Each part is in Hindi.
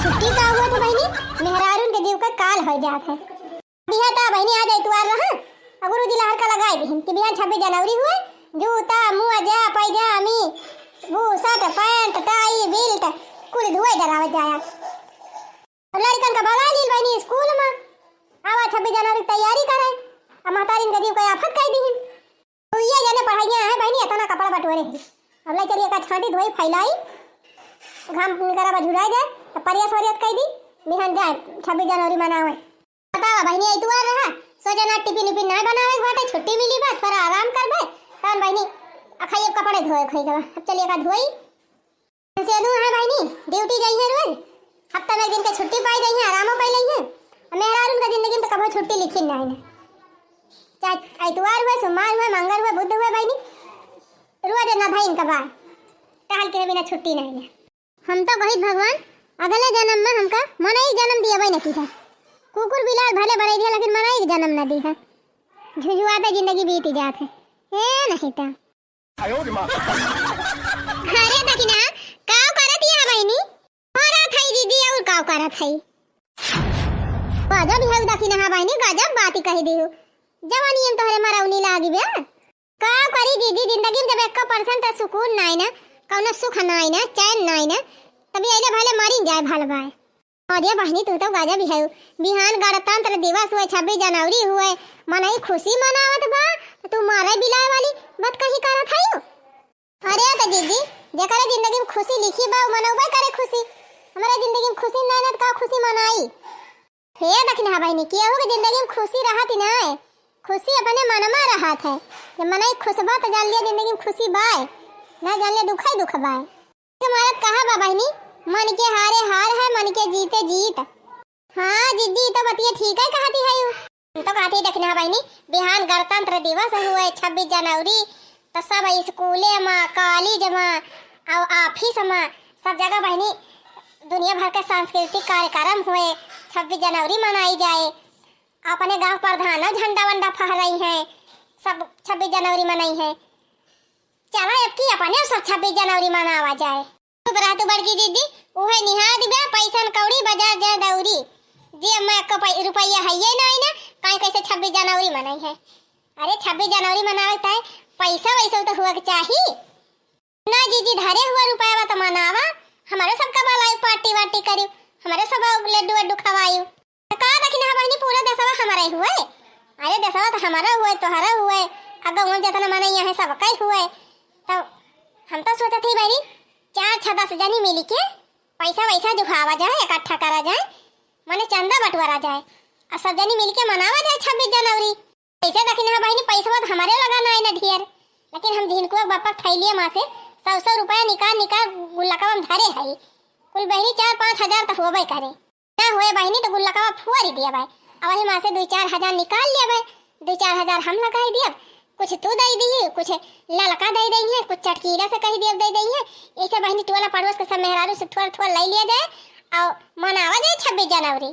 छुट्टी का हुआ था बहनी, मेहरारून के जीव का काल हो जात है। बिहा ता बहनी आ जाए तुआर रहा अगुरु जी लहर का लगाए दिन कि बिहान 26 जनवरी हुए जूता मुआजा पैजामी बूशर्ट पैंट टाई बेल्ट कुल धोए डरावत जाया। और लड़कन का बला लील बहनी स्कूल में आवा 26 जनवरी की तैयारी करे। अब महतारीन के जीव का आफत कह दी तो ये जाने पढ़ाइयां है बहनी इतना कपड़ा बटोरे हैं। अब ले चलिए का छाटी धोई फैलाई घाम करा झुराई जाए तो परियस वरियस कह दी बिहान जाए 26 जनवरी मनावे। बतावा बहनी आई तुआर रहा सोचा ना टिफिन उफिन ना बनावे घाटे छुट्टी मिली बात थोड़ा आराम करबे तब बहनी अखाई कपड़े धोए खोई गवा। अब चलिए का धोई से दू है बहनी ड्यूटी गई है रोज हफ्ता में दिन के छुट्टी पाई गई है आराम पाई लई है। मेहरारून का जिंदगी में तो कभी छुट्टी लिखी नहीं है चाहे इतवार हुए सोमवार हुए मंगल हुए बुध हुए बहनी रोज ना भाई इनका बार टहल के बिना छुट्टी नहीं है। हम तो कही भगवान अगले जन्म में हमका मना ही जन्म दिया भाई नहीं था कुकुर बिलाल भले बड़े दिया लेकिन मना ही जन्म न दी है झुझुआते जिंदगी बीती जात है नहीं था अरे दकिना काव करत या बहनी औरा थई दीदी और काव करत हई गजब है दकिना हा बहनी गजब बात कही दियो जवानी हम तोहरे मरौनी लागी बे काव करी दीदी जिंदगी में जब 1% सुकून नहीं ना कौनो सुख नहीं ना चैन नहीं ना तभी आइले भले मरी जाए भलवाए। और ये बहनी तू तो गजब है बिहान गणतंत्र दिवस हुए 26 जनवरी हुए मनई खुशी मनावत बा तू मारे बिलाए वाली बात कहीं करत हई। अरे तो दीदी जेकर जिंदगी में खुशी लिखी बा मनौबे करे खुशी हमारे जिंदगी में खुशी नहीं ना का खुशी मनाई हे दखना हा बहनी किया हो कि जिंदगी में खुशी रहत ही ना खुशी अपने मन में रहत है जब मनई खुश बा तो जान लिया जिंदगी में खुशी बाय ना जान लिया दुख ही दुख बाय। तुम्हारा कहा बा बहनी मन के हारे हार है मन के जीते जीत। हाँ दीदी तो बतिया ठीक है कहती है तो कहती देखना बहनी बिहान गणतंत्र दिवस हुए 26 जनवरी तो सब स्कूले में कॉलेज में और ऑफिस में सब जगह बहनी दुनिया भर के सांस्कृतिक कार्यक्रम हुए 26 जनवरी मनाई जाए। अपने गांव प्रधान झंडा वंडा फहराई है सब 26 जनवरी मनाई है। चलो अब की अपने सब 26 जनवरी मनावा जाए। तो बड़ा तो बड़की दीदी उहे निहाद बे पैसन कौड़ी बाजार जा दौरी जे मैं को रुपया है ये नहीं ना काहे कैसे 26 जनवरी मनाई है। अरे 26 जनवरी मनावत है पैसा वैसा तो हुआ चाहिए ना दीदी धरे हुआ रुपया तो मनावा हमारे सबका बलाई पार्टी वार्टी करियो हमारे सब लड्डू वड्डू खवाइयो का दखना बहनी पूरा देशवा हमारा ही हुए। अरे देशवा तो हमारा हुए तोहरा हुए अगर उन जितना मना यहाँ सब कई हुए तो हम तो सोचा थी बहनी 4-10 जनी मिली के पैसा वैसा जुहावा जाए इकट्ठा करा जाए माने चंदा बंटवारा जाए और सब जनी मिल के मनावा जाए 26 जनवरी। पैसा दखना बहनी पैसा तो हमारे लगाना है ना ढेर लेकिन हम जिनको बापा थैलिए माँ से 100 रुपया निकाल गुल्लकवा में धरे है कुल बहनी 4-5 हजार तो होबे करे ना हुए बहनी तो गुल्लकवा फुआरी दिया भाई अब वही माँ से 2-4 हजार निकाल लिया भाई 2-4 हजार हम लगाई दिया कुछ तू दे दी कुछ ललका दे दी है कुछ चटकीला से कही दे दी है ऐसे बहनी टोला पड़ोस के सब मेहरारू से थोड़ा ले लिया जाए और मनावा जाए 26 जनवरी।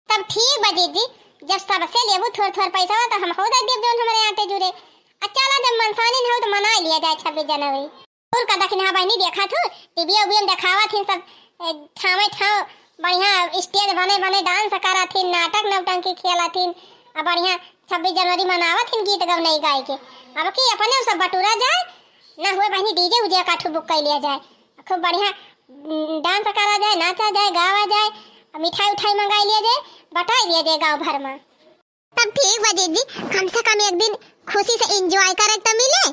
तब ठीक बजी जी जब सबसे लेबू थोड़ा पैसा हो तो हम हो दे देब जोन हमारे आटे जुड़े अच्छा ला जब मनसानी हो तो मना लिया जाए 26 जनवरी। और का दखना बहनी देखा थू टीवी उवी में दिखावा थी सब ठावे ठाव बढ़िया स्टेज बने डांस करा थी नाटक नौटंकी खेला थी बढ़िया 26 जनवरी मनावा थी गीत गव नहीं गाय के अब की अपने सब बटूरा जाए ना हुए बहनी डीजे उजे काठू बुक कर लिया जाए खूब बढ़िया डांस करा जाए नाचा जाए गावा जाए मिठाई उठाई मंगा लिया जाए बटा लिया जाए गाँव भर में। तब ठीक बा दीदी कम से कम एक दिन खुशी से एंजॉय करे तो मिले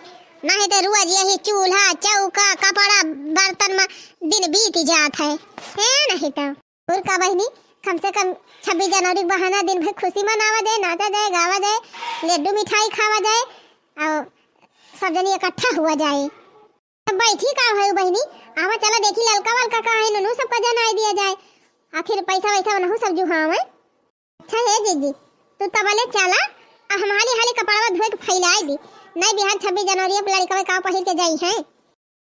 नहीं तो रोज यही चूल्हा चौका कपड़ा बर्तन में दिन बीत जात है नहीं तो और का बहनी कम से कम 26 जनवरी बहाना दिन भर खुशी मनावा जाए नाचा जाए गावा जाए लड्डू मिठाई खावा जाए और सब जनी इकट्ठा हुआ जाए। तब बैठी का है बहनी आवा चला देखी ललका वलका का है ननू सबका जनाई दिया जाए आखिर पैसा वैसा नहु सब जुहाव है। अच्छा है जीजी तू तबले चला हम हाली कपड़ा धोए के फैलाई दी नहीं बिहार 26 जनवरी पे लड़का का पहिर के जाई है।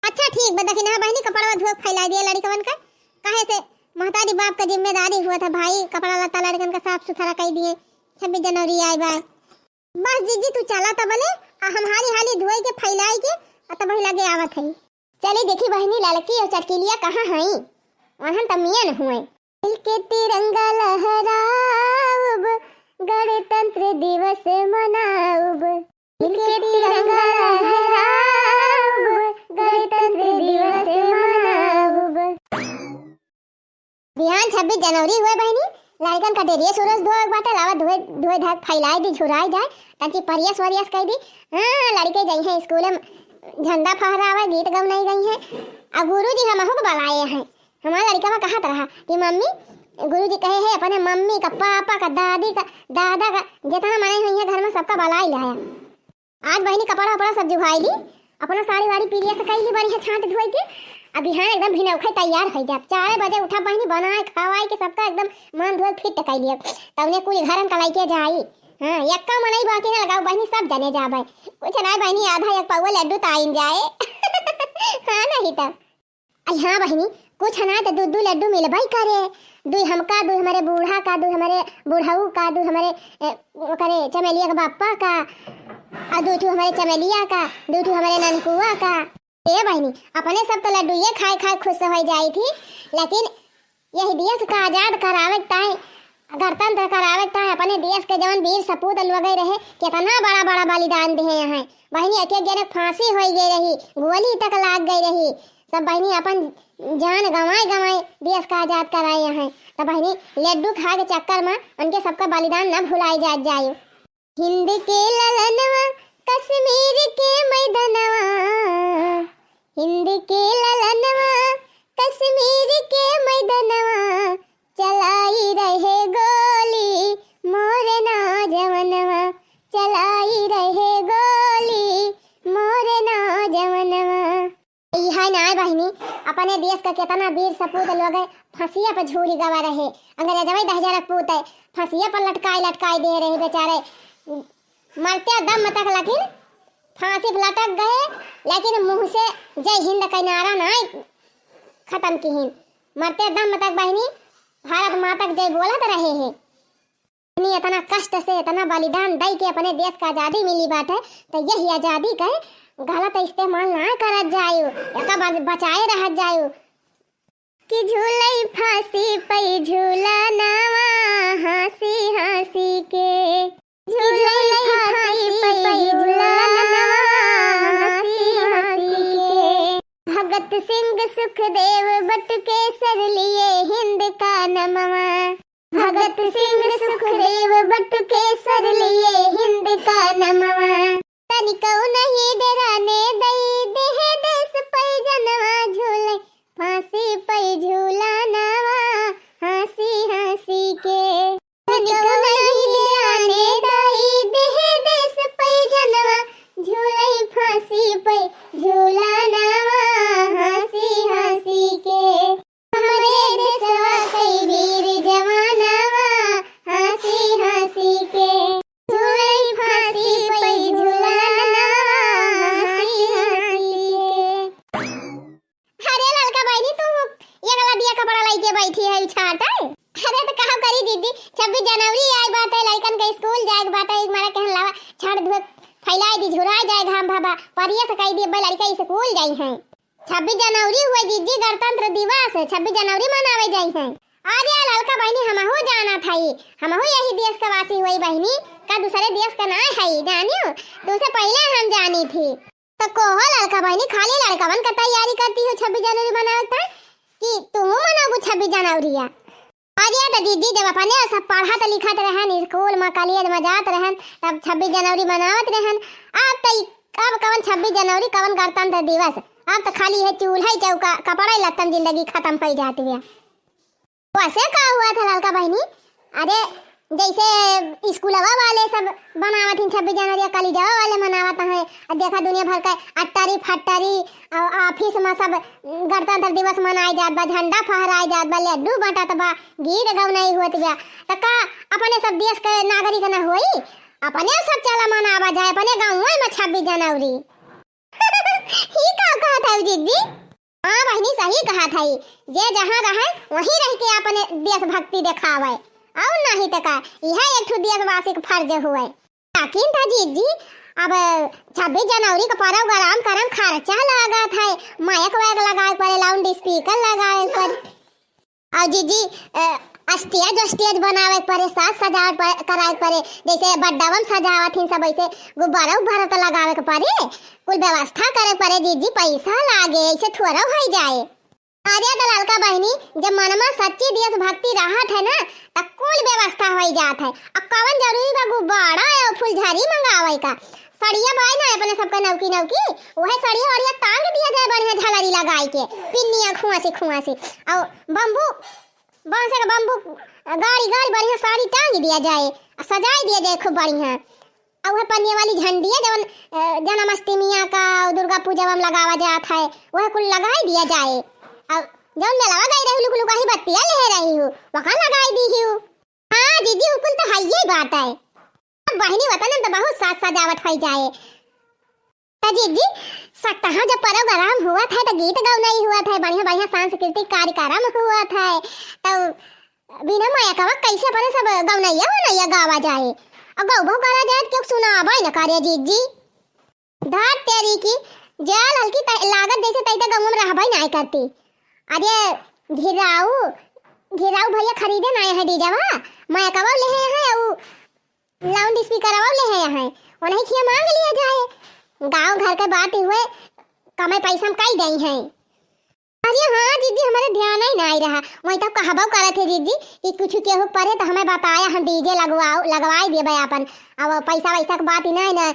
अच्छा ठीक बा दखना बहनी कपड़ा धोए के फैलाई दिया लड़कवन का काहे से महतारी बाप का जिम्मेदारी हुआ था भाई कपड़ा लत्ता लड़कन का साफ सुथरा कर दिए 26 जनवरी आई बा बस जीजी तू चला तबले हम हाली धोए के फैलाई के तब लगे आवत है। चली देखी बहनी लड़की और चटकीलिया कहाँ हई वहां तमियन हुए मिलके तिरंगा लहराऊब, गणतंत्र दिवस मनाऊब। मिलके तिरंगा लहराऊब, गणतंत्र दिवस मनाऊब। बिहान 26 जनवरी हुए बहनी, लड़कन का डेरिया सूरज धोए बाटे, लावा धोए धोए धाक फैलाए दी, झुराए जाए ताकि परियस वरियस कह दी। हाँ, लड़के गई हैं स्कूल में झंडा फहरावे, गीत गवनाई गई हैं। और गुरुजी हमहु को बुलाए हैं। हमारा लड़का में कहत रहा कि मम्मी, गुरुजी कहे है अपने मम्मी का, पापा का, दादी का, दादा का, जितना मनाई हुई है घर में सबका बुलाई लाया। आज बहनी कपड़ा वपड़ा सब जुगाई ली, अपना साड़ी वाड़ी पीलिया से कैली बड़ी है छांट धोई के। अब बिहान एकदम भिनौखे तैयार हो जाए, 4 बजे उठा बहनी, बनाए खवाए के सबका एकदम मन धोए फिट कर लिया। तब ने कुल घर में कलाई के जाई। हाँ, यक्का मनई बाकी ना लगाओ बहनी, सब जने जाबे। कुछ ना बहनी, आधा एक पाव लड्डू ताइन जाए। हाँ नहीं तब हाँ बहनी, कुछ ना तो दूध लड्डू मिलबई करे। दू हमका, दू हमारे बूढ़ा का, दू हमारे बूढ़ाऊ का, दू हमारे करे चमेलिया का बापा का, और दू हमारे चमेलिया का, दू हमारे ननकुआ का। ए बहनी, अपने सब तो लड्डू ये खाए खाए खुश हो जाई थी, लेकिन यही देश का आजाद करावे ताई, गणतंत्र करावे ताई अपने देश के जवन वीर सपूत लोग रहे, कितना बड़ा बड़ा बलिदान दिए हैं बहनी। एक एक जने फांसी हो गई रही, गोली तक लाग गई रही, सब बहनी अपन जान गंवाए गंवाए देश का आजाद कराए हैं। तो बहनी लड्डू खा के चक्कर में उनके सबका बलिदान न भुलाई जाए। हिंद के ललनवा, कश्मीर के मैदानवा, हिंद के ललनवा, कश्मीर के मैदानवा, चलाई रहे गोली मोर नौजवानवा, चलाई रहे गोली मोर नौजवानवा। यह ना बहनी, अपने देश का कितना वीर सपूत लोग फांसिया पर झूली गवा रहे, अंग्रेजवा 10,000 पूत है फांसिया पर लटकाए दे रहे बेचारे, मरते दम तक, लेकिन फांसी पर लटक गए, लेकिन मुंह से जय हिंद का नारा ना खत्म की हिंद, मरते दम तक बहनी भारत माता जय बोलत रहे हैं। इतना कष्ट से इतना बलिदान दई के अपने देश का आजादी मिली बात है, तो यही आजादी का गलत इस्तेमाल ना करत जायो, एका बचाए रह जायो। कि झूलई फांसी पे झूला नावा, हंसी हंसी के, झूलई फांसी पे झूला नावा, हंसी हंसी के। भगत सिंह सुखदेव बटुकेसर लिए हिंद का नमवा, भगत सिंह सुखदेव बटुकेसर लिए हिंद का नमवा। तनिको नहीं डराने दई, देह देश पे जनवा, झूले फांसी पे झूला नावा, हंसी हंसी के। तनिको नहीं डराने दई, देह देश पे जनवा, झूले फांसी पे झूला नावा, हंसी हंसी के। हमारे देशवा कई वीर जवानवा, हंसी हंसी के, झूले फांसी पे झूला नावा, हंसी हंसी के। अरे लड़का बहनी, तू ये गला दिया कपड़ा लाई के बैठी है छाट है? अरे तो कहा करी दीदी, 26 जनवरी आई बात है, लड़कन के स्कूल जाए बात है, एक मारा कहन लावा छाट धुए फैलाए दी, झुराए जाए घाम भाभा परिया से कह दी लड़का स्कूल जाई हैं। 26 जनवरी हुए जीजी, गणतंत्र दिवस 26 जनवरी मनावे जाई हैं। अरे लड़का बहनी, हमहु जाना था, हमहु यही देश का वासी हुई बहनी, का दूसरे देश का ना है जानियो, तुमसे पहले हम जानी थी। तो कोहो लड़का बहनी, खाली लड़कवन का तैयारी करती हो 26 जनवरी मनावता कि तुम मनाओ 26 जनवरी? अरे तो दीदी, जब अपने सब पढ़त लिखत रहन, स्कूल में कॉलेज में जात रहन, तब 26 जनवरी मनावत रहन। अब कवन 26 जनवरी, कवन गणतंत्र दिवस, अब तो खाली है चूल्हा चौका कपड़ा लत्तम, जिंदगी खत्म हो जाती है। वैसे का हुआ था लड़का बहनी? अरे जैसे स्कूलवा वाले सब बनावत हैं 26 जनवरी, कॉलेजवा वाले मनावत हैं, और देखा दुनिया भर का अट्टारी फट्टारी ऑफिस में सब गणतंत्र दिवस मनाए जात बा, झंडा फहराए जात बा, लड्डू बंटत बा, गीत गवनाई होत बा। तो का अपने सब देश के नागरिक ना होई? अपने सब चला मनावा जाए अपने गाँव में 26 जनवरी। ही का कहा था जीजी? हाँ बहनी, सही कहा था, जे जहाँ रहे वहीं रह के अपने देशभक्ति दिखावे, और नहीं तो का यह एक देशवासी का फर्ज हुए। लेकिन था जीजी, अब 26 जनवरी का पर्व गरम करम खर्चा लगा था, माइक वाइक लगाए पर, लाउड स्पीकर लगाए पर, और और जीजी स्टेज बनावे परे, साज सजावट करावे परे, जैसे बड्डावम सजावत हिन सब ऐसे गुब्बारा उब्बारा तो लगावे के परे, कुल व्यवस्था करे परे जीजी, पैसा लागे, ऐसे थोड़ा हो जाए। अरे दलाल का बहनी, जब मनमा सच्ची देश भक्ति रहत है ना तो कुल व्यवस्था हो जात है। अब कवन जरूरी बा गुब्बारा और फुलझड़ी मंगावे का, सड़िया बाय ना अपने सबका नौकी नौकी, वह सड़िया वड़िया टांग दिया जाए बढ़िया झालरी लगाई के, पिन्निया खुआसी और बम्बू बांस का बम्बू गाड़ी बढ़िया साड़ी टांग दिया जाए, सजाई दिया जाए खूब बढ़िया। और वह पन्नी वाली झंडी है जवन जन्माष्टमी का दुर्गा पूजा में लगावा जाता है, वह कुल लगाई दिया जाए। और जवन में लगा गई रही लुक लुका ही बत्तियां ले रही हूँ वहाँ लगाई दी हूँ। हाँ दीदी कुल तो है ही बात है, अब बहनी वतन तो बहुत साज सजावट हो जाए। जीजी सप्ताह जब प्रोग्राम हुआ था तो गीत गौनाई हुआ था, बढ़िया सांस्कृतिक कार्यक्रम हुआ था, तो बिना माया का कैसे अपने सब गौनैया गावा जाए और गौबो करा जाए क्यों सुनाबा न करे जीजी। धात तेरी की जाल हल्की लागत जैसे तैते गांव में रहबा नहीं करती। अरे घिराऊ भैया खरीदे ना है डीजावा, माया का ले है और लाउड स्पीकर ले है, उन्हें खिया मांग लिया जाए। गांव घर के बात हुए कमे पैसा में कई गई हैं। अरे हाँ जीजी हमारे ध्यान ही नहीं रहा, वही तो कहबो करे थे जीजी कि कुछ केहू परे तो हमें बताया, हम डीजे लगवाई दिए भाई अपन। अब पैसा वैसा की बात ही नहीं ना,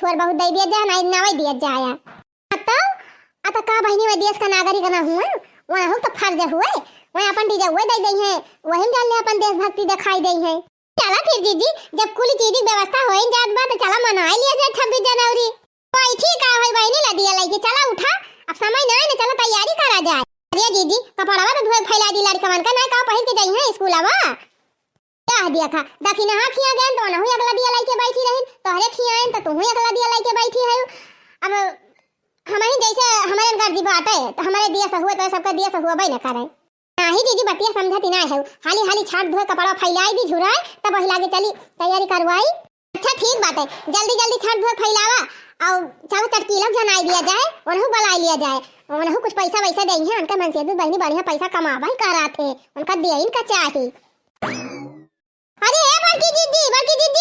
थोड़ा बहुत दे दिया जाए नहीं नवा दिया जाए। तो का बहनी में देश का नागरिक ना हुआ वहाँ हो तो फर्ज हुए, वहाँ अपन डीजे हुए दे दी है, वही में डालने अपन देशभक्ति दिखाई दी है। चला फिर जीजी जब कुल चीज की व्यवस्था हो जात बा तो चला मनाई लिया जाए 26 जनवरी। भाई ठीक है भाई बहनी लदिया लेके चला उठा, अब समय नहीं ना, चला तैयारी करा जाए। अरे जीजी कपड़वा तो धोए फैला दी लड़का मन का ना का पहन के जाई है स्कूलवा। क्या दिया था दखिना हां खिया गए तो ना हुई अगला दिया लेके बैठी रही, तोहरे खियाएन तो तू हुई अगला दिया लेके बैठी है। अब हमारी जैसे हमारे गर्जी बात है तो हमारे दिया से हुए तो सबका दिया से हुआ भाई ना करे। नहीं जीजी बतिया समझती ना है, हाली छाट धोए कपड़ा फैलाई दी झुराए तब वही लागे चली तैयारी करवाई। अच्छा ठीक बात है, जल्दी छाट धोए फैलावा और चाहो चटकी लोग जनाई दिया जाए, उन्हें बुला लिया जाए, उन्हें कुछ पैसा वैसा देंगे, उनका मन से बहनी बढ़िया पैसा कमावा ही करा थे, उनका दिया इनका चाहिए। अरे बड़की दीदी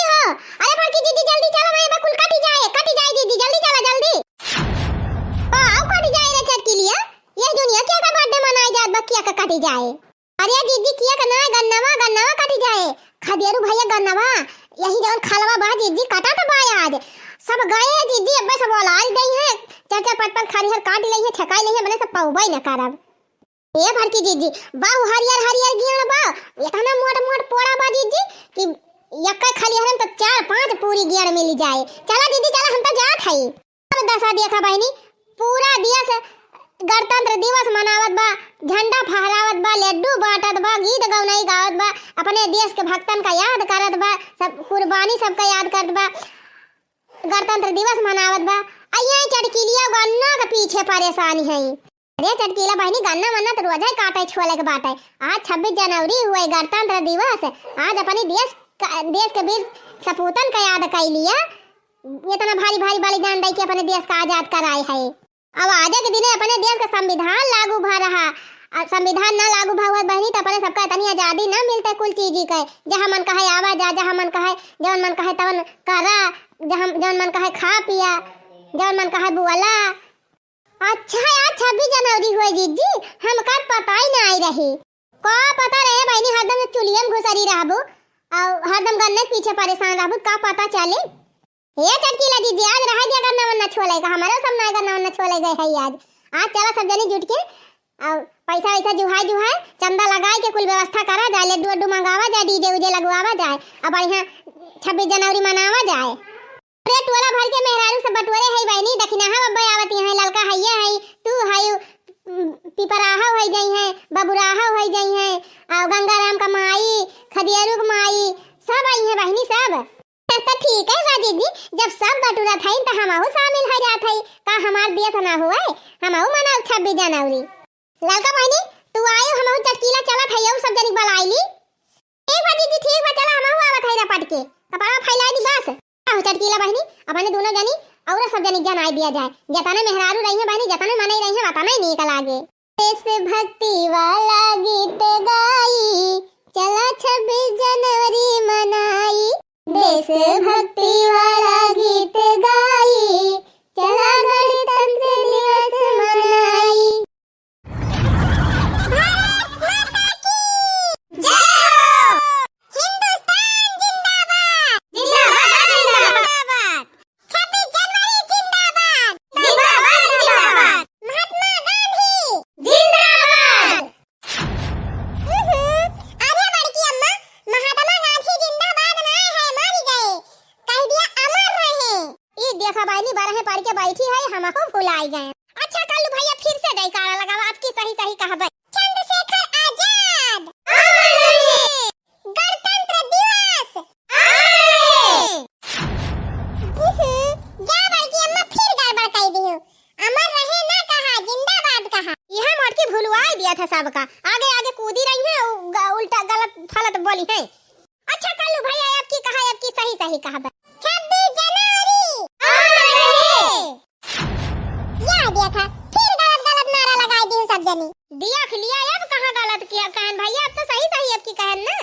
हो, अरे बड़की दीदी जल्दी चलो मैं कुल कटी जाए दीदी जल्दी चला जल्दी। आओ कटी जाए रे चटकी लिया, ये दुनिया क्या का बर्थडे मनाई जात बकिया का कटी जाए। अरे दीदी किया का ना गन्नवा कटी जाए, खदेरू भैया गन्नवा यही जवन खलवा बा दीदी कटा तो बा आज सब गए दीदी, अब सब औलाद गई है, चाचा पटपट खरिहर काट लई है, छकाई लई है, बने सब पौबई न करब। ए भड़की दीदी बाहु हरियर गियण बा, इतना मोट पोड़ा बा दीदी कि यक्का खलिहरन तो 4-5 पूरी गियण मिल जाए। चला दीदी चला हम तो जात हई। अब दशा देखा बहनी पूरा दिवस गणतंत्र दिवस मनावत बा, झंडा फहरावत बा, लड्डू बांटत बा, गीत गौनाई गावत बा, अपने देश के भक्तन का याद करत बा, सब कुर्बानी सबका याद करत बा, गणतंत्र दिवस मनावत बा। अइया चटकीलिया गन्ना के पीछे परेशानी है। अरे चटकीला बहनी गन्ना मन्ना तो रोज ही काटे छोले के बात है। आज 26 जनवरी हुए गणतंत्र दिवस, आज अपने देश के वीर सपूतन का याद कर लिया, इतना भारी बलिदान दे के अपने देश का आजाद कराए है। अब आज के दिन अपने देश का संविधान लागू भा रहा, संविधान ना लागू भावत बहनी तो अपने सबका इतनी आजादी ना मिलता कुल चीज के, जहाँ मन कहे आवा जा, जहाँ मन कहे जवन मन कहे तवन करा, जवन मन कहे खा पिया, जवन मन कहे बुआला। अच्छा यार 26 जनवरी हुए जीजी, हमका पता ही ना आई रही, का पता रहे बहनी हरदम चुलियम घुसरी रहबो और हरदम गन्ने के पीछे परेशान रहबो, का पता चले। ये चटकीला दीदी आज रह दिया गन्ना वन्ना छोले का, हमारा सब ना गन्ना वन्ना छोले गए है आज चला सब जने जुट के और पैसा वैसा जुहाई चंदा लगाए के कुल व्यवस्था करा जाए, लड्डू मंगावा जाए, डीजे उजे लगवावा जाए, अब यहाँ 26 जनवरी मनावा जाए। अरे टोला भर के मेहरारू सब बटोरे है बहनी, दखिना बब्बा आवत है, ललका हैया है, तू है पिपराहा हो गई है, बबुराहा हो गई है, और गंगाराम का माई, खदियारू का माई सब आई है बहनी सब। तो ठीक है बाजी जी, जब सब बटुरा था तो हमहु शामिल हो जात है, का हमार देश ना हुआ हमहु मनाऊ 26 जनवरी। ललका बहनी तू आयो, हमहु चटकीला चलत है, सब जनी बुलाईली। एक बाजी जी ठीक बा, चला हमहु आवत है रपट के कपड़ा फैला दी बस। आओ चटकीला बहनी अपने दोनों जनी और सब जनी जनाई दिया जाए, जतने मेहरारू रही है बहनी, जतने मनाई रही है बताना ही निकल आगे। देश भक्ति वाला गीत गा सबका आगे आगे कूदी रही है उल्टा गलत फलत बोली है। अच्छा कल्लू भैया आपकी कहा आपकी सही सही कहा 26 जनवरी आ रहे या दिया था फिर गलत गलत नारा लगाई दी सब जनी देख लिया अब कहां गलत किया कहन भैया अब तो सही सही आपकी कहन ना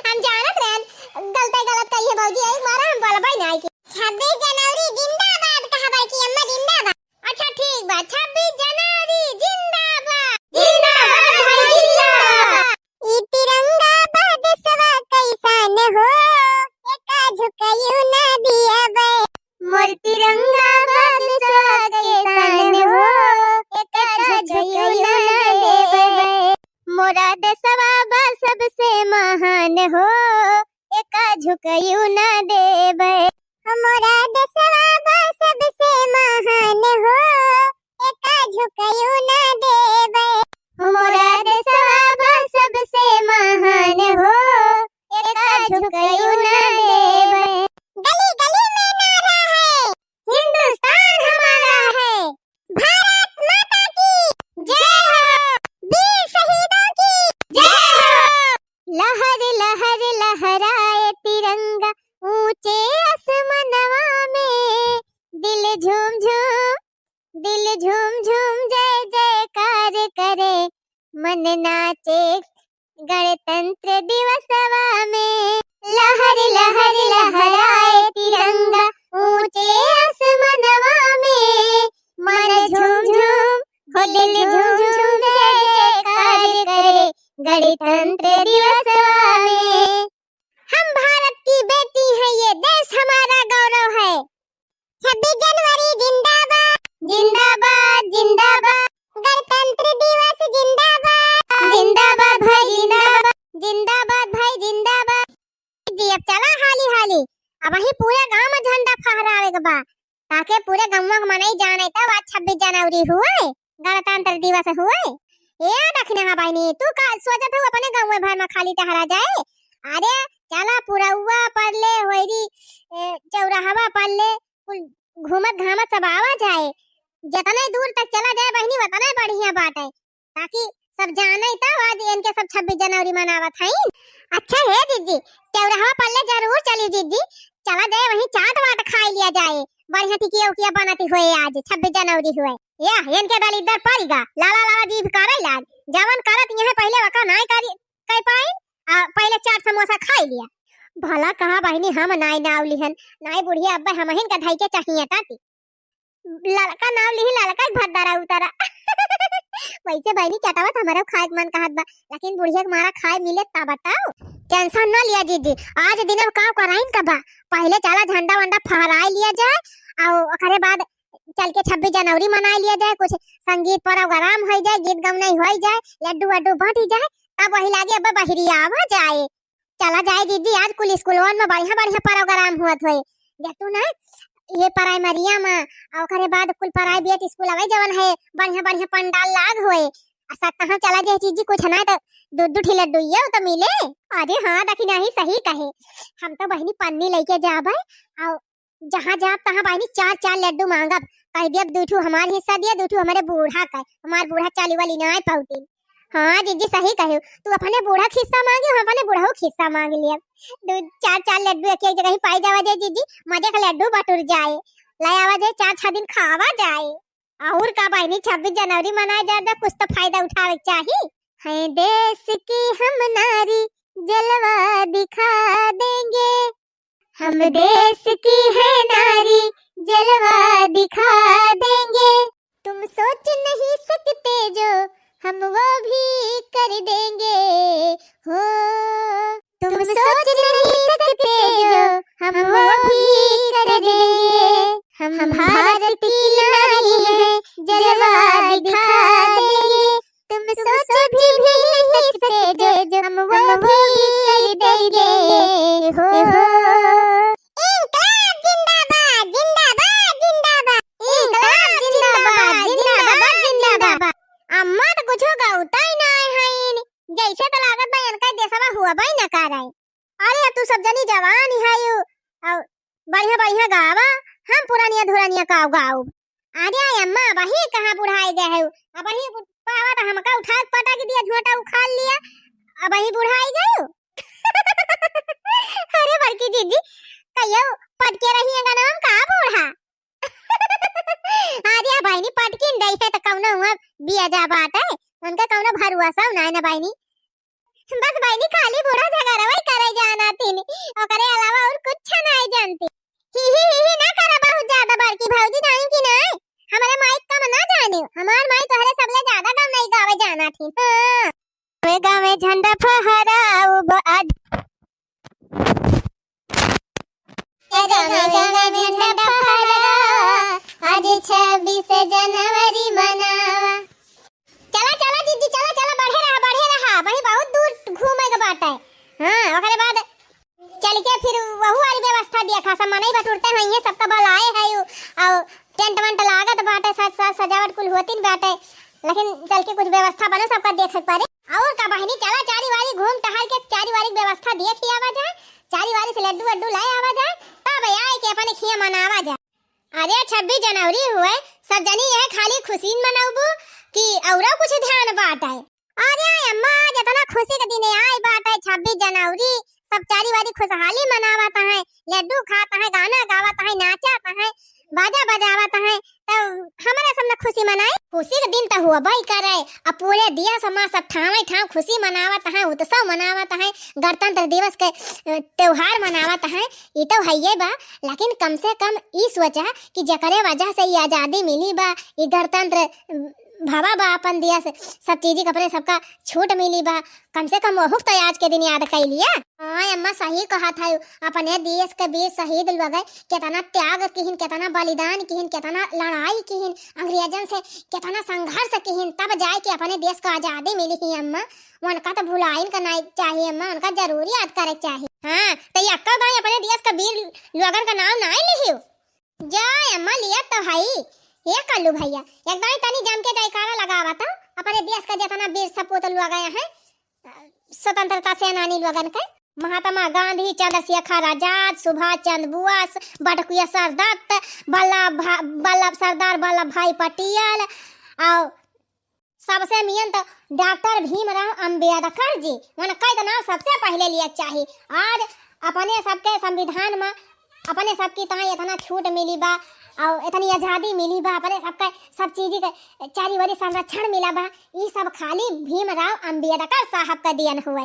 हम जानत रहन गलत गलत कही है भौजी एक मारा हम बोलबै नहीं कि 26 जनवरी जिंदाबाद कहबै कि अम्मा जिंदाबाद। अच्छा ठीक बा 26 जनवरी जिंदाबाद जिंदाबाद भाई जिंदाबाद। ई तिरंगा बादशवा कैसन हो एका झुकायु ना दियाबे मोर तिरंगा बादशवा कैसन हो एका झुकायु ना देबे मोरा देशवा बा सबसे महान हो एका झुकायु ना देबे मोरा देशवा बा सबसे महान हो एका झुकायु ना देबे मोरा देशवा बा सबसे महान हो एका झुकायु ना देबे। गली गली में नारा है हिंदुस्तान हमारा है भारत माता की जय हो वीर शहीदों की जय हो। लहर लहर लहराए तिरंगा ऊंचे आसमानवा में दिल झूम झूम जय जयकार करे मन नाचे गणतंत्र दिवसवा में। लहर लहर लहराए तिरंगा ऊंचे आसमानवा में मन झूम हो दिल झूम जय जयकार करे गणतंत्र दिवसवा में। हम भारत की बेटी हैं ये देश हमारा गौरव है 26 जनवरी जिंदाबाद जिंदाबाद जिंदाबाद गणतंत्र दिवस जिंदाबाद जिंदाबाद भाई जिंदाबाद भाई जिंदाबाद जी। अब चला हाली हाली अब वही पूरे गांव में झंडा फहरावे के बा ताकि पूरे गांव में मनाई जाने तब आज 26 जनवरी हुए गणतंत्र दिवस हुए। ये रखना भाई तू का सोचत हो अपने गांव में भर में खाली टहरा जाए। अरे चला पूरा हुआ पढ़ ले होरी चौराहा पढ़ ले घूमत घामत सब आवा जाए जितने दूर तक चला जाए बहनी उतना बढ़िया बात है ताकि सब जाने तब आज इनके सब 26 जनवरी मनावत हैं। अच्छा है जीजी चौराहा पढ़ ले जरूर चली जीजी चला जाए वहीं चाट वाट खाई लिया जाए बढ़िया टिकिया उकिया बनाती हुए आज 26 जनवरी हुए या इनके दल इधर पड़ेगा लाला लाला जी भी करे लाज जवन करत यहाँ पहले वका नहीं कह पाए पहले चाट समोसा खाई लिया भला कहा बहनी हम नाई नाव लिहन नाई बुढ़िया अब्बा हमहिन का धाई के चाहिए ताती लड़का नाव लिही लड़का ही भद्दारा उतारा वैसे बहनी चटावत हमारा खाए मन कहत बा लेकिन बुढ़िया के मारा खाए मिले ता बताओ टेंशन न लिया जीजी आज दिन अब काम कराइन का बा पहले चला झंडा वंडा फहराई लिया जाए और ओकरे बाद चल के 26 जनवरी मनाई लिया जाए कुछ संगीत प्रोग्राम हो जाए गीत गवनाई हो जाए लड्डू वड्डू बांटी जाए तब वही लागे अब बहरिया आवा जाए चला जाए दीदी आज कुल स्कूलवन में बढ़िया बढ़िया प्रोग्राम हुआ होए देखतू ना ये प्राइमरिया में ओकरे बाद कुल प्राइवेट स्कूल आवे जवन है बढ़िया बढ़िया पंडाल लाग होए ऐसा कहां चला जाए चीजी कुछ ना तो दूध ठेला डुइया तो मिले। अरे हां देखी नहीं सही कहे हम तो बहनी पन्नी लेके जाबे और जहां जाब तहां बहनी 4 लड्डू मांगब कह दियब दूठू हमार हिस्सा दिया दूठू हमारे बूढ़ा का हमार बूढ़ा चाली वाली ना पाउती। हाँ जीजी सही कहे तू अपने बूढ़ा खिस्सा मांगे हम अपने बूढ़ा खिस्सा मांग लिया 4 लड्डू एक जगह ही पाई जावा जाए जीजी मजे का लड्डू बटुर जाए लाई आवा जाए 4 दिन खावा जाए और का बहनी 26 जनवरी मनाया जाए कुछ तो फायदा उठावे चाहिए है देश की हम नारी जलवा दिखा देंगे हम देश की है नारी जलवा दिखा देंगे तुम सोच नहीं सकते जो हम वो भी कर देंगे हो तुम सोच नहीं सकते जो हम वो भी कर देंगे हम भारत की नारी हैं जलवा दिखा देंगे तुम सोच भी नहीं सकते जो हम वो भी कर देंगे हो। इंकलाब जिंदाबाद जिंदाबाद जिंदाबाद इंकलाब जिंदाबाद जिंदाबाद जिंदाबाद। अम्मा तो कुछ गाउता ही ना है जैसे तो लागत बा इनका देशवा हुआ भाई न कर रहे। अरे तू सब जनी जवान ही है और बढ़िया बढ़िया गावा हम पुरानिया धुरानिया गाओ अरे अम्मा वही कहां बुढ़ाए गए है अब वही पावा तो हमका उठा के पटा के दिया, झोटा उखाड़ लिया, अब वही बुढ़ाई गयो। अरे बड़की दीदी कहियो पटके रही है गनम का बूढ़ा। आर्या भाईनी पटकिन दई है त कौनो हुआ बिया जा बात है, उनका कौनो भरुआ सा ना ना भाईनी, बस भाईनी खाली बूढ़ा झगड़ाई करे जाना थी, ओकरे अलावा और कुछ नहीं जानती। ही ना करा बहुत ज्यादा बड़की भौजी नहीं कि नहीं, हमारे माइक कम ना जाने, हमार माई तोहरे सबले ज्यादा कम नहीं गावे जाना थी। हां वे गावे झंडा फहराओ आज, झंडा फहराओ आज 26 जनवरी मनावा। चला चला दीदी चला चला, बढ़े रहा भाई, बहुत दूर घूमे के बात है। हां ओकरे बाद चल के फिर वहु वाली व्यवस्था दिया, खासा मनई बटुरते हैं, ये सबका बुलाए है और टेंट वेंट लागत बाटे, साथ सजावट कुल होती बाटे, लेकिन चल के कुछ व्यवस्था बनो सबका देखे पड़े। और का बहनी चला चारी वारी घूम टहल के चारी वारी व्यवस्था देख ही आवा जाए, चारी वारी से लड्डू वड्डू लाए आवा जाए, तब आए के अपने खिया मनावा जाए। अरे 26 जनवरी हुए, सब जनी है खाली खुशी मनाऊबू कि औरा कुछ ध्यान बाटे। अरे अम्मा जितना खुशी के दिन आए बाटे 26 जनवरी, सब चारी वारी खुशहाली मनावत है, लड्डू खाता है, गाना गावत है, नाचत है, बाजा बजावत है, तो हमारा सब खुशी मनाए। खुशी के दिन तो हुआ भाई करे, अब पूरे दिया समाज सब ठावे ठाव खुशी मनावत है, उत्सव मनावत है, गणतंत्र दिवस के त्योहार मनावत है, ये तो है ये बा, लेकिन कम से कम ई सोचा कि जकरे वजह से ये आजादी मिली बा, ये गणतंत्र भावा बा अपन दिया से सब चीज़ कपड़े सबका छूट मिली बा, कम से कम वह तो आज के दिन याद कर लिया। हाँ अम्मा सही कहा था, अपने देश के वीर शहीद लोग कितना त्याग किहिन, कितना बलिदान किहिन, कितना लड़ाई किहिन, अंग्रेजन से कितना संघर्ष किहिन, तब जाए कि अपने देश को आजादी मिली ही अम्मा, उनका तो भुलाइन का नहीं चाहिए अम्मा, उनका जरूर याद करे चाहिए। हाँ तो यक्का भाई अपने देश के वीर लोगन का नाम नहीं लिहियो जाए अम्मा, लिया तो भाई ये कल्लू भैया एकदम तनी जम के जयकारा लगावा था, अपने देश का जितना वीर सपूत लोग आए हैं, स्वतंत्रता सेनानी लोगन के, महात्मा गांधी, चंद्रशेखर आजाद, सुभाष चंद्र बोस, बटकुया सरदत्त, सरदार वल्लभ भाई पटेल, और सबसे मियन तो डॉक्टर भीमराव अंबेडकर जी, उनका तो नाम सबसे पहले लिया चाहिए। आज अपने सबके संविधान में अपने सबकी तरह इतना छूट मिली बा और इतनी आजादी मिली बा, अपने सबका सब चीज के चारी वारी संरक्षण मिला बा, ये सब खाली भीमराव अंबेडकर साहब का देन हुआ।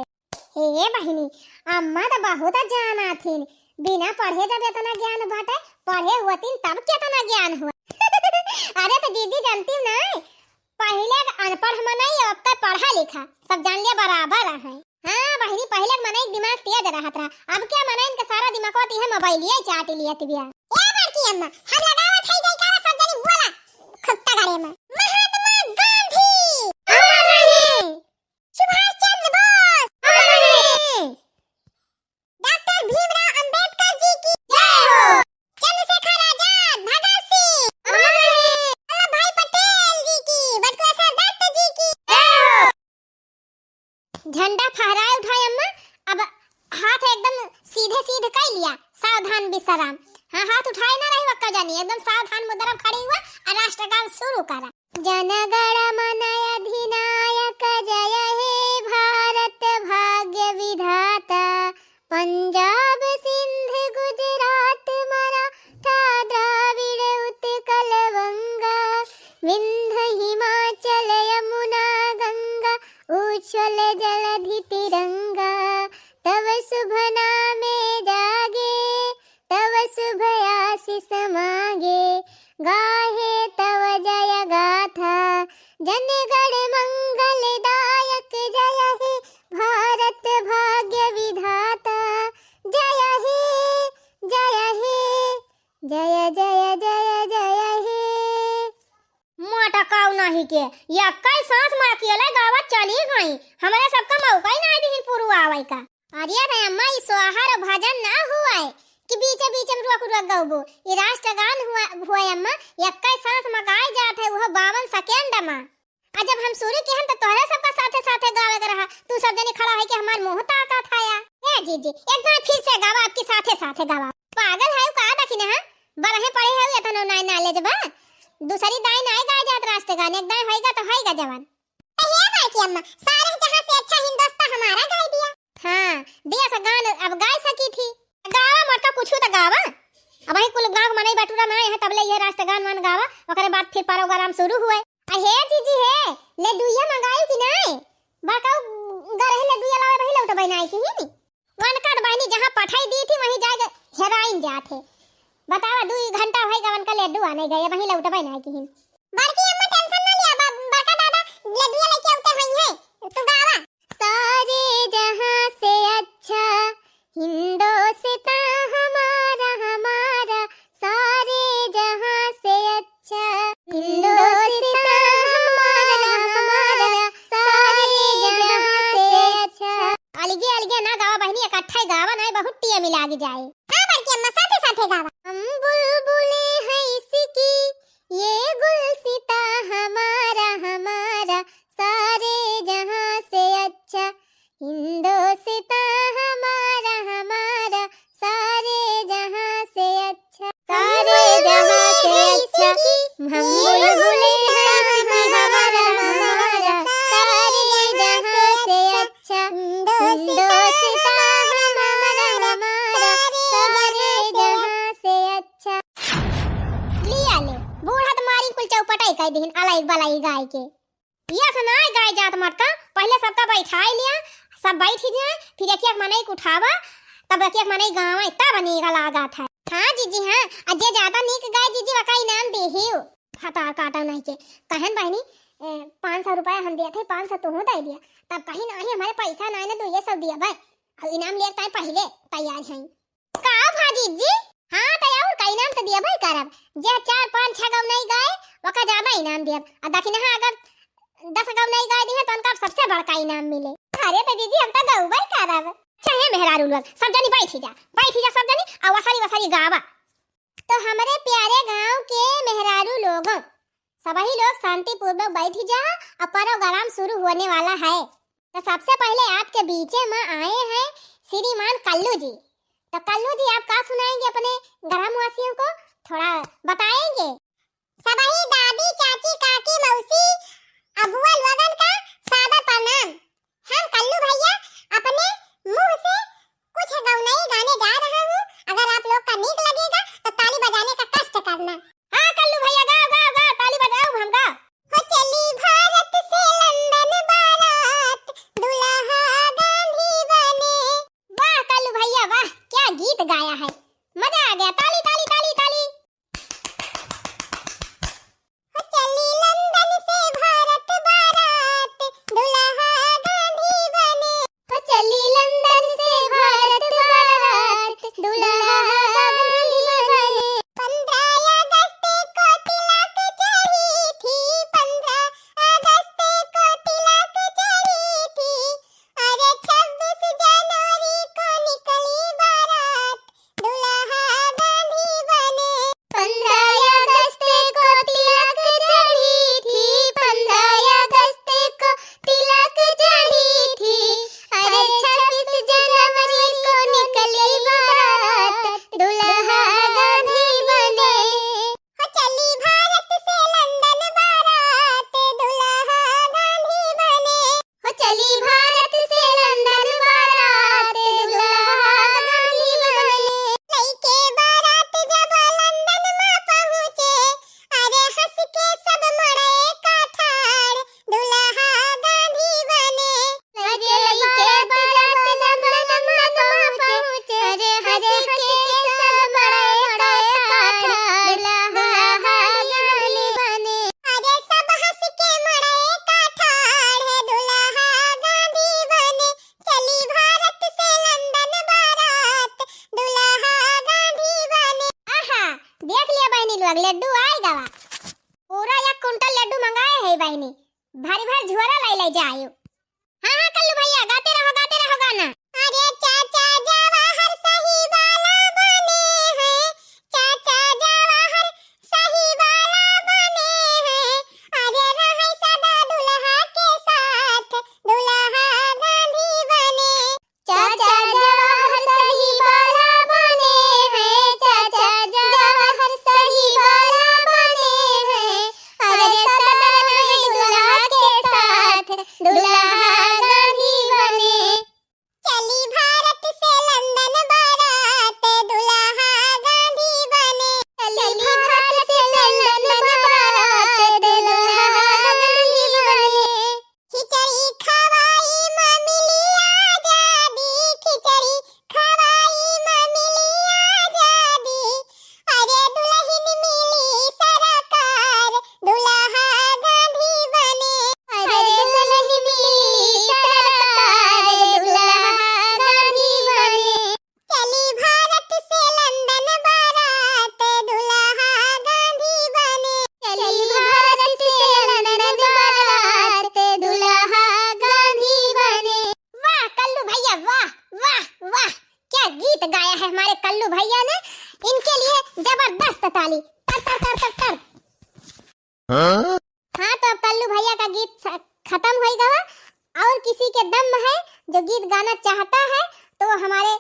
हे बहिनी अम्मा तो बहुत जाना थी, बिना पढ़े जब इतना ज्ञान बाटे, पढ़े हुआ तब कितना ज्ञान हुआ। अरे तो दीदी जानती नहीं, पहले अनपढ़ मनाई अब तक पढ़ा लिखा सब जान लिया बराबर है। हाँ बहिनी पहले मनाई दिमाग तेज रहत रहा, अब क्या मनाई इनका सारा दिमाग होती है मोबाइल ये चाट लिया तिबिया। ए बड़की अम्मा हम लगावत है जयकारा सब जनी बोला खुट्टा गाड़ी में, महात्मा गांधी अमर रहे, सुभाष चंद्र बोस अमर रहे, डॉक्टर भीमराव अंबेडकर जी की जय हो, चंद्रशेखर आजाद, भगत सिंह अमर रहे, वल्लभ भाई पटेल जी की, बटकुआ सरदत्त जी की जय हो। झंडा फहराए उठाए अम्मा, अब हाथ एकदम सीधे सीधे कर लिया, सावधान विश्राम। हाँ हाथ उठाए ना रही वक्का जानी, एकदम सावधान मुद्रा खड़ी हुआ और राष्ट्रगान शुरू करा। जनगण मन अधिनायक जय हे भारत भाग्य विधाता, पंजाब सिंध गुजरात मराठा द्राविड़ उत्कल बंगा, विंध्य हिमाचल यमुना गंगा, उच्छल जलधि तिरंगा, तव शुभ नामे जागे, तव शुभ आशीष मांगे, गाहे तव जय गाथा, जनगण मंगल दायक जय हे भारत भाग्य विधाता, जय हे जय हे जय जय जय जय हे। मोटा काऊ नहीं के या कई सांस मार के ले गावत चली गई, हमारे सबका मौका ही नहीं दी पुरु आवे का। अरे रे अम्मा ई सोहर भजन ना हुआ है कि बीच बीच में रुक रुक गाओ, ये राष्ट्रगान हुआ अम्मा, या कई सांस में गाए जात है वो 52 सेकंड में। आज जब हम शुरू किए तो तोहरे सबका साथे साथे गावे के रहा, तू सब जने खड़ा है कि हमार मुंह ताका थाया। ए जी जी एक बार फिर से गावा, आपकी साथे साथे गावा। पागल है का दखिन है, बरहे पड़े है इतना नाई नॉलेज बा, दूसरी दाई नाई गाए जात राष्ट्रगान, एक दाई होएगा तो होएगा जवान। हे बड़की अम्मा, सारे जहां से अच्छा हिंदुस्तान हमारा गाय दिया। हां, दिया सा गान अब गाय सकी थी। गावा मत कुछ तो गावा। अब ही कुल गांव मने बटूरा में है तबले ये राष्ट्र गान मान गावा, ओकरे बाद फिर प्रोग्राम शुरू हुए। हे जीजी हे, ले दुइया मंगाई कि नहीं? बाका गरहे ले दुइया लावे रही लौट बनाई की ही। वन काट बहनी जहां पठाई दी थी वहीं जाके हेराइन जाथे। बतावा 2 घंटा होई गवन का लड्डू आने गए वहीं लौट बनाई की ही। बड़की अम्मा टेंशन ना लिया, बड़का दादा लड्डू लेके आते हैं है। तू गावा। सारे जहां से अच्छा हिंदुस्तान हमारा हमारा, सारे जहां से अच्छा हिंदुस्तान हमारा हमारा, सारे जहां से अच्छा। अलगे अलगे ना गावा बहनी, इकट्ठा गावा नहीं बहुत टिया मिला के जाए। हां बड़की अम्मा साथे साथे गावा। हम बुलबुले हैं इसकी ये गुलसिता हमारा हमारा, सारे जहां से अच्छा हिंदुस्तान हमारा हमारा, सारे जहां से अच्छा, सारे जहां से अच्छा। हम बुलबुले हैं हमारा हमारा, सारे जहां से अच्छा हिंदुस्तान हमारा हमारा, सारे जहां से अच्छा। लिया ले बूढ़ा तुम्हारी कुल चौपटाई कह दिन अलाई बलाई गाय के। ये सुनाए गाय जात मटका पहले सबका बैठाई लिया, सब बैठ ही जाए, फिर एक मने उठावा, तब एक मने गावा तब बनेगा लागा था। हां जीजी हां, अजे ज्यादा नीक गाय जीजी वका इनाम देहियो। हतार काटा नहीं के कहन बहनी 500 रुपया हम दिया थे, 500 तो हो दे दिया। तब कहीं नहीं हमारे पैसा नहीं ना 200 दिया भाई, और इनाम लिया ताई पहले तैयार हैं का भाजी जी। हां तैयार का इनाम तो दिया भाई करब, जे 4 5 6 गौ नहीं गाय वका ज्यादा इनाम दिया। और दखिन हां अगर 10 गौ नहीं गाय दी है तो उनका सबसे बड़का इनाम मिले। अरे तो दीदी हम तो गौ भाई करब। चाहे मेहरारू लोग सब जनी बैठ जा सब जनी और वसारी वसारी गावा। तो हमारे प्यारे गांव के मेहरारू लोग सभी लोग शांतिपूर्वक बैठ जा और प्रोग्राम शुरू होने वाला है। तो सबसे पहले आपके बीच में आए हैं श्रीमान कल्लू जी। तो कल्लू जी आप क्या सुनाएंगे अपने ग्रामवासियों को, थोड़ा बताएंगे? सभी दादी चाची काकी मौसी अबुआ लोगन का सादर प्रणाम। हम कल्लू भैया अपने मुंह से कुछ गौनई गाने जा रहा हूँ। अगर आप लोग का नीक लगेगा तो ताली बजाने का कष्ट करना। हाँ कल्लू भैया गाओ गाओ गाओ, ताली बजाओ हम गाओ। हो चली भारत से लंदन बारात, दुल्हा गांधी बने। वाह कल्लू भैया वाह, क्या गीत गाया है, मजा आ गया। ताली ताली ताली ताली। हो चली लंदन से भारत बारात, दुल्हा गांधी बने। हो चली लंदन से भारत बारात, दुल्हा गांधी बने। 15 अगस्त को तिलक चढ़ी थी, 15 अगस्त को तिलक चढ़ी थी। अरे 26 जनवरी को निकली बारात, दुल्हा गांधी बने। 15 अगस्त को तिलक चढ़ी थी, 15 अगस्त को तिलक चढ़ी थी। अरे 26 जनवरी को निकली बारात, दुल्हा गांधी बने। हो चली भारत से लंदन बारात, दुल्हा गांधी बने। हो चली भारत से लंदन बारात, दुल्हा गांधी बने। लइके बारात जब लंदन में पहुंचे, अरे हंस के सब मड़े का ठाड़, दुल्हा गांधी बने। अरे लइके बारात जब लंदन में पहुंचे, अरे हंस के सब मड़े का ठाड़, दुल्हा गांधी बने। अरे सब हंस के मड़े का ठाड़ है, दुल्हा गांधी बने। चली भारत से लंदन बारात, दुल्हा गांधी बने। आहा देख लिया बहनी लोग, लड्डू आएगा पूरा 1 कुंटल लड्डू मंगाए है बहनी, भारी भारी झोरा ले जायो। हाँ हाँ कल्लू भैया गाते रहो गाना। अरे चाचा जवाहर सही वाला बने हैं, चाचा जवाहर सही वाला बने हैं। अरे रहे सदा दुल्हा के साथ, दुल्हा गांधी बने। चाचा जवाहर सही वाला बने हैं, चाचा जवाहर सही वाला बने हैं। अरे सदा रहे दुल्हा के साथ, गीत गाया है हमारे कल्लू भैया ने। इनके लिए जबरदस्त ताली। तर तर तर तर तर। हाँ तो अब कल्लू भैया का गीत खत्म हो गया। और किसी के दम है जो गीत गाना चाहता है तो हमारे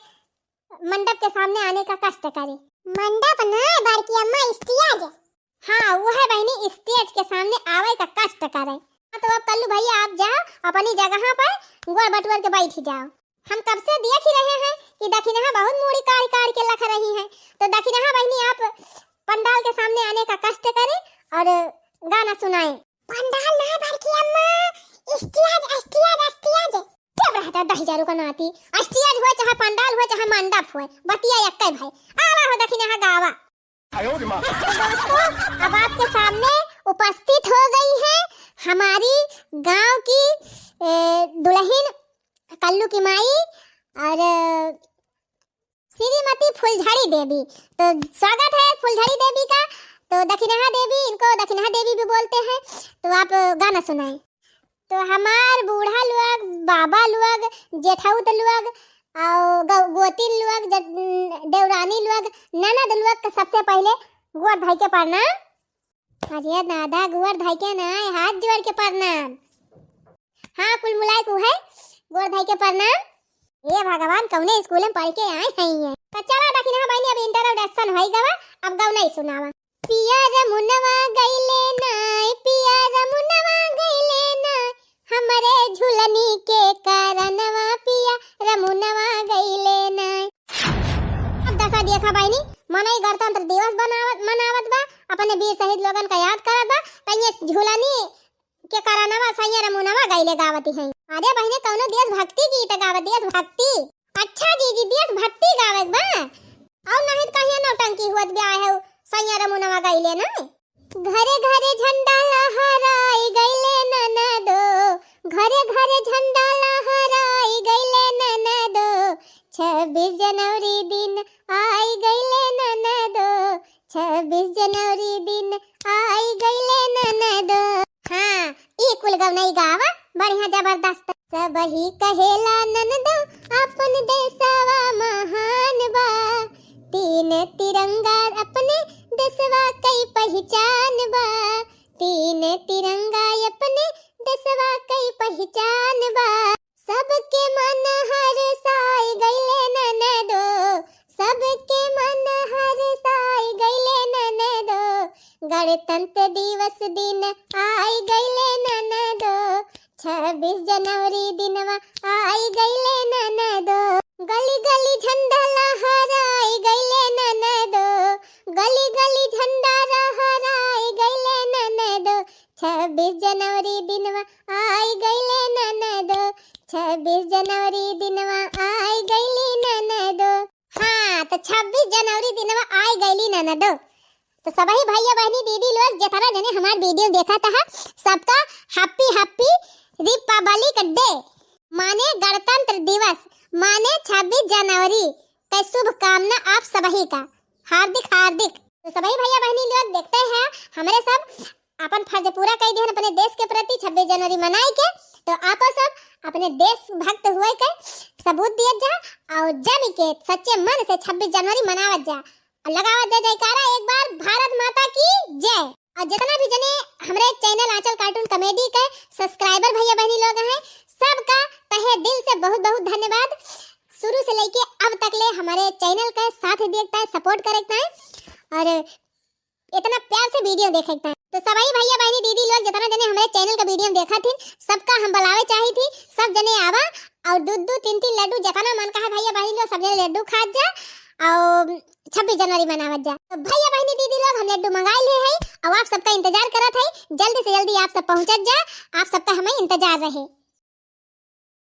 मंडप के सामने आने का कष्ट करे। मंडप ना बड़की अम्मा, स्टेज। हाँ वो है बहनी, स्टेज के सामने आवे का कष्ट करे। तो अब कल्लू भैया आप जाओ अपनी जगह पर, गोड़ बटवर के बैठ जाओ। हम कब से देख ही रहे हैं कि दखिनहा बहुत मूड़ी काढ़ काढ़ के लख रही है। तो दखिनहा बहनी आप पंडाल के सामने आने का कष्ट करें और गाना सुनाएं। पंडाल ना बड़की अम्मा, स्टेज स्टेज स्टेज। जब रहता 10,000 का नाती। स्टेज हो चाहे पंडाल हो चाहे मंडप हो, बतिया एक भाई। आवा हो दखिनहा गावा। दोस्तों अब आपके सामने उपस्थित हो गई है हमारी गांव की दुल्हन कल्लू की माई और श्रीमती फुलझड़ी देवी। तो स्वागत है फुलझड़ी देवी का। तो दखिनहा देवी, इनको दखिनहा देवी भी बोलते हैं। तो आप गाना सुनाएं। तो हमार बूढ़ा लोग, बाबा लोग, जेठाउत लोग और गोतिन लोग, देवरानी लोग, ननद लोग का सबसे पहले गोड़ धाई के प्रणाम। अरे दादा गोड़ धाई के ना, हाथ जोड़ के प्रणाम। हाँ कुल मुलाय को है गोड़ धाई के प्रणाम। ये भगवान कौने स्कूल में पढ़ के आए हैं। तो चला दखिनहा बहनी अब इंट्रोडक्शन होई गवा, अब गाँव नहीं सुनावा। पिया रमुनवा गईले नाय, पिया रमुनवा गईले नाय, हमरे झुलनी के कारणवा पिया रमुनवा गईले नाय। अब दशा देखा बहनी, मनई गणतंत्र दिवस मनावत बा, अपने वीर शहीद लोगन का याद करत बा। तइये झुलनी के कारणवा सैया रमुनवा गईले गावती हैं। अरे बहने कौनो देशभक्ति गीत गावत, देशभक्ति। अच्छा जी देशभक्ति गावत बा। और नहीं तो कहिया नौटंकी हुत ब्याह है सैया रमुनवा गईले ना। घरे घरे झंडा लहराई गईले ननदो, घरे घरे झंडा लहराई गईले ननदो, 26 जनवरी दिन आई गईले ननदो, 26 जनवरी दिन आई गईले ननदो। हाँ ई कुल गव नहीं गावा, बढ़िया जबरदस्त। सबही कहेला ननदो अपन देशवा महान बा, 3 तिरंगा अपने देशवा कई पहचान बा, 3 तिरंगा अपने देशवा कई पहचान बा। सबके मन हर्षाई गईले ननदो, सबके मन हर्षाई गईले ननदो, गणतंत्र दिवस दिन आई गईले ननदो, 26 जनवरी दिनवा आई गईले ननदो। गली गली झंडा लहराई गईले ननदो, गली गली झंडा लहराई गईले ननदो, 26 जनवरी दिनवा आई गईले ननदो, 26 जनवरी दिनवा आई गईली ननदो। हाँ तो 26 जनवरी दिनवा आई गईली ननदो। तो सभी भैया बहनी दीदी लोग जितना जने हमार वीडियो देखा था सबका हैप्पी हैप्पी रिपब्लिक डे माने गणतंत्र दिवस माने 26 जनवरी का शुभकामना आप सभी का हार्दिक हार्दिक। तो सभी भैया बहनी लोग देखते हैं हमारे सब अपन फर्ज पूरा कर दिए अपने देश के प्रति 26 जनवरी मनाए के। तो आप सब अपने देश भक्त हुए के सबूत दिए जा और जम के सच्चे मन से 26 जनवरी मनावत जा और लगावत जा जयकारा एक बार भारत माता की जय। और जितना भी जने हमारे चैनल आंचल कार्टून कॉमेडी के सब्सक्राइबर भैया बहनी लोग हैं सबका तहे दिल से बहुत बहुत धन्यवाद। शुरू से लेके अब तक ले हमारे चैनल का साथ देखता है, सपोर्ट करता है और इतना प्यार से वीडियो देखता है। तो सभी भैया बहनी दीदी लोग जितना जने हमारे चैनल का वीडियो देखा थी सबका हम बुलावे चाही थी, सब जने आवा और दूध 3 लड्डू जितना मन का है भैया बहनी लोग सब जने लड्डू खा जा और 26 जनवरी मनावत जा। तो भैया बहनी दीदी लोग हम लड्डू मंगाए ले हैं और आप सबका इंतजार करत है, जल्दी से जल्दी आप सब पहुंचत जा, आप सबका हमें इंतजार रहे।